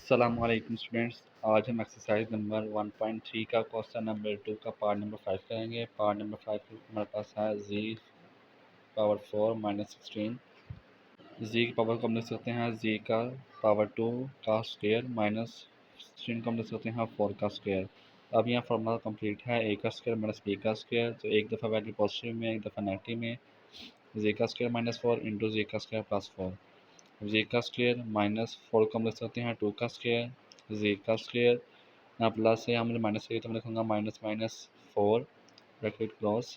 अस्सलामुअलैकुम स्टूडेंट्स। आज हम एक्सरसाइज नंबर 1.3 का क्वेश्चन नंबर 2 का पार्ट नंबर 5 करेंगे। पार्ट नंबर 5 हमारे पास है जी पावर 4 माइनस 16। जी की पावर को हम लिख सकते हैं जी का पावर 2 का स्क्वायर माइनस 16 को हम लिख सकते हैं 4 का स्क्वायर। अब यहाँ फार्मूला कंप्लीट है ए का स्क्वायर माइनस बी का स्क्वायर, तो एक दफ़ा वैल्यू पॉजिटिव में एक दफ़ा नेगेटिव में। जी का स्क्वायर माइनस 4 इंटू जी का स्क्वायर प्लस 4। जी का स्क्वायर माइनस 4 को हम लिख सकते हैं 2 का स्क्वायर। जी का स्क्वायर यहाँ प्लस है, हमने माइनस है तो मैं लिखूँगा माइनस माइनस 4 ब्रैकेट क्लोज।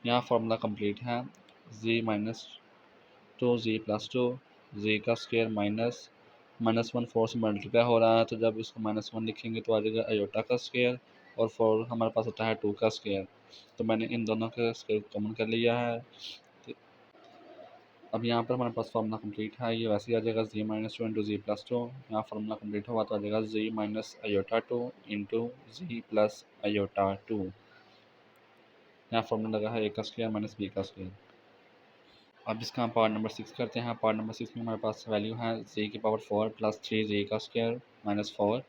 यहाँ फार्मूला कंप्लीट है। जी माइनस 2 जी प्लस 2 जी का स्क्वायर माइनस माइनस 1 4 से मल्टीप्लाई हो रहा है, तो जब इसको माइनस 1 लिखेंगे तो आ जाएगा अयोटा का स्क्वायर, और 4 हमारे पास होता है 2 का स्क्वायर। तो मैंने इन दोनों का स्क्वायर कॉमन कर लिया है। अब यहाँ पर हमारे पास फार्मूला कंप्लीट है, ये वैसे ही आ जाएगा G minus 2 into G plus 2। यहाँ फार्मूला कंप्लीट होगा तो आ जाएगा G minus aorta 2 into G plus aorta 2। यहाँ फार्मूला लगा है ए का स्क्वायर माइनस बी का स्क्वायर। अब इसका हम पार्ट नंबर 6 करते हैं। पार्ट नंबर 6 में हमारे पास वैल्यू है जी की पावर 4 प्लस 3 जी का स्क्वायर माइनस 4।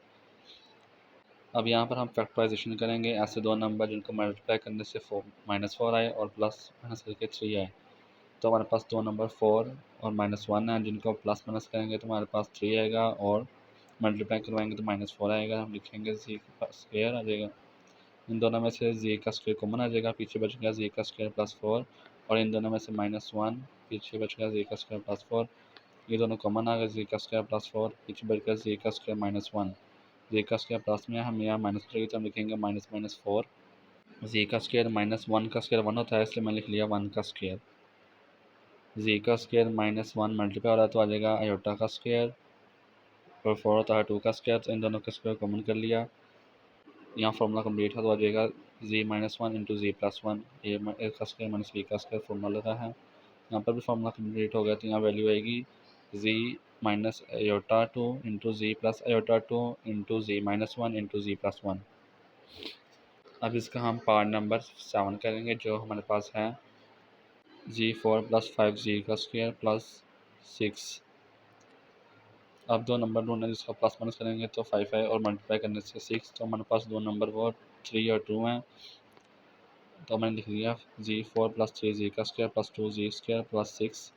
अब यहाँ पर हम फैक्टराइजेशन करेंगे ऐसे दो नंबर जिनको मल्टीप्लाई करने से माइनस 4 आए और प्लस माइनस करके 3 आए। तो हमारे पास दो नंबर 4 और माइनस 1 है, जिनको प्लस माइनस करेंगे तो हमारे पास 3 आएगा, और मल्टीप्लाई करवाएंगे तो माइनस 4 आएगा। हम लिखेंगे जी का स्क्वायर आ जाएगा, इन दोनों में से जी का स्क्वायर कॉमन आ जाएगा, पीछे बच गया जी का स्क्वायर प्लस 4, और इन दोनों में से माइनस 1 पीछे बच गया जी का स्क्वायर प्लस 4। ये दोनों कॉमन आ गए, जी का स्क्वायर प्लस 4 पीछे बच गया जी का स्क्वायर माइनस 1। जी का स्क्वायर प्लस में हम यहाँ माइनस करेंगे तो हम लिखेंगे माइनस माइनस 4। जी का स्क्वायर माइनस 1 का स्क्वायर 1 होता है, इसलिए मैंने लिख लिया 1 का स्क्वायर। जी का स्क्वायर माइनस 1 मल्टीप्लाई हो रहा है तो आ जाएगा अयोटा का स्क्वायर, और 4 होता है 2 का स्क्वायर, तो इन दोनों का स्क्वायर कॉमन कर लिया। यहाँ फॉर्मूला कंप्लीट है तो आ जाएगा G minus 1 into G plus 1। ए का स्क्वायर माइनस बी का स्क्वायर फॉर्मूला लगा है। यहाँ पर भी फार्मूला कंप्लीट हो गया, तो यहाँ वैल्यू आएगी जी minus aorta 2 into G plus aorta 2 into जी माइनस 1 इंटू जी प्लस 1। अब इसका हम पार्ट नंबर 7 करेंगे, जो हमारे पास है जी 4 प्लस 5 जी का स्क्वायर प्लस 6। अब दो नंबर ढूंढना जिसका प्लस माइनस करेंगे तो 5 है, और मल्टीप्लाई करने से 6, तो हमारे पास दो नंबर वो 3 और 2 हैं। तो मैंने लिख लिया जी 4 प्लस 3 जी का स्क्वायर प्लस 2 जी स्क्वायर प्लस 6।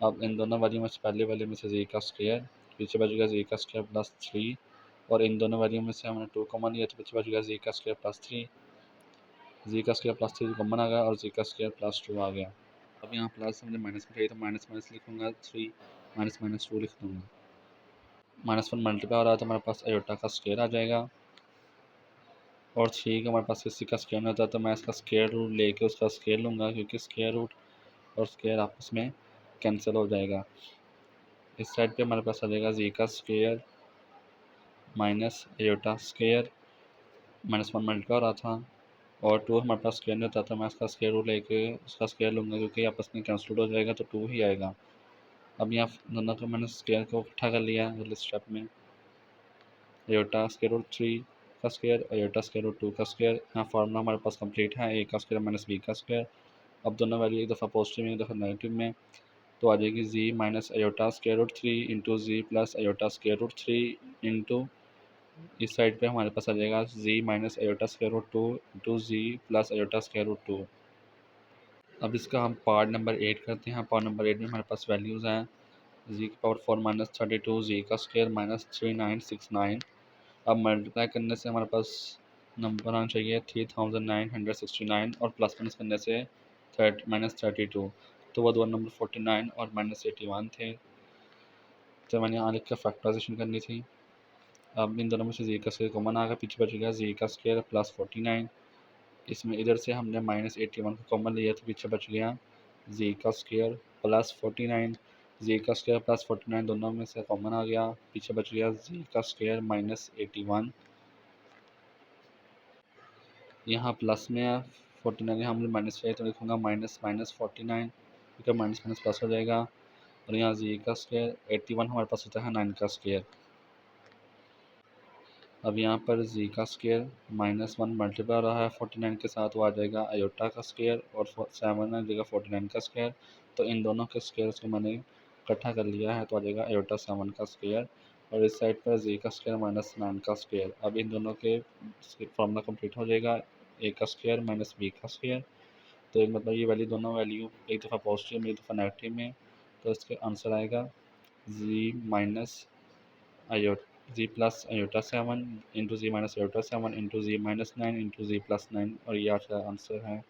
अब इन दोनों वैल्यू में से पहले वाले में से जी का स्क्वायर, पीछे बच गया जी का स्क्वायर प्लस 3, और इन दोनों वैल्यू में से हमने 2 कॉमन लिया तो पीछे बच गया जी का स्क्वायर प्लस 3। जी का स्क्वायर प्लस 3 कॉमन आ गया और जी का स्क्वायर प्लस 2 आ गया। अब यहाँ प्लस हमने माइनस में चाहिए तो माइनस माइनस लिखूँगा 3 माइनस माइनस 2 लिख दूँगा। माइनस 1 मल्टीप्लाई हो रहा है तो हमारे पास अयोटा का स्क्वायर आ जाएगा, और 3 का हमारे पास किसी का स्क्वायर नहीं होता, तो मैं इसका स्क्वायर रूट लेके उसका स्क्वायर लूँगा, क्योंकि स्क्वायर रूट और स्क्वायर आपस में कैंसिल हो जाएगा। इस साइड पे हमारे पास आ जाएगा जी का square minus iota square, minus 1 multiply हो रहा था, और 2 हमारे पास स्क्वायर नहीं होता, तो मैं इसका स्क्वायर रूट लेके उसका स्क्वायर लूँगा, क्योंकि आपस में कैंसिल हो जाएगा तो 2 ही आएगा। अब यहाँ दोनों का मैंने स्क्वायर को इकट्ठा कर लिया अगले स्टेप में। अयोटा स्क्वायर रूट 3 का स्क्वायर अयोटा स्क्वायर रूट 2 का स्क्वायर। यहाँ फार्मूला हमारे पास कंप्लीट है, ए का स्क्वायर माइनस बी का स्क्वायर। अब दोनों वैल्यू एक दफ़ा पॉजिटिव में एक दफ़ा नेगेटिव में, तो आ जाएगी G minus iota square root 3 into G plus iota square root 3 into इस साइड पे हमारे पास आ जाएगा G minus iota square root 2 into G plus iota square root 2। अब इसका हम पार्ट नंबर 8 करते हैं। पार्ट नंबर 8 में हमारे पास वैल्यूज़ हैं जी की पावर 4 माइनस 32 जी का स्क्वायर माइनस 3969। अब मल्टीप्लाई करने से हमारे पास नंबर आना चाहिए 3969, और प्लस माइनस करने से माइनस 32, तो वो दो नंबर 49 और माइनस 81 थे, तो मैंने यहाँ लिख कर फैक्टराइजेशन करनी थी। अब इन दोनों में से जी का स्क्वायर कॉमन आ गया, पीछे बच गया जी का स्क्वायर प्लस 49। इसमें इधर से हमने माइनस 81 को कॉमन लिया तो पीछे बच गया जी का स्क्वायर प्लस 49। जी का स्क्वायर प्लस 49 दोनों में से कॉमन आ गया, पीछे बच गया जी का स्क्वायर माइनस 81। यहाँ प्लस में है 49, यहाँ हमने माइनस चाहिए तो लिखूँगा माइनस माइनस 49, क्योंकि माइनस माइनस प्लस हो जाएगा, और यहाँ जी का स्क्वायर 81 हमारे पास होता है 9 का स्क्वायर। अब यहाँ पर जी का स्क्वायर माइनस 1 मल्टीप्लाई हो रहा है 49 के साथ, वो आ जाएगा अयोटा का स्क्वायर, और 7 आ जाएगा 49 का स्क्वायर, तो इन दोनों के स्क्वायर को मैंने इकट्ठा कर लिया है तो आ जाएगा अयोटा 7 का स्क्वायर। और इस साइड पर जी का स्क्वायर माइनस 9 का स्क्वायर। अब इन दोनों के फॉर्मूला कंप्लीट हो जाएगा, ए का स्क्वायर माइनस बी का स्क्वायर। तो मतलब ये वैल्यू, दोनों वैल्यू एक दफ़ा पॉजिटिव में एक दफ़ा नेगेटिव में, तो इसका आंसर आएगा जी माइनस आयो जी प्लस आयोटा 7 इंटू जी माइनस आयोटा 7 इंटू जी माइनस 9 इंटू जी प्लस 9, और ये आपका आंसर है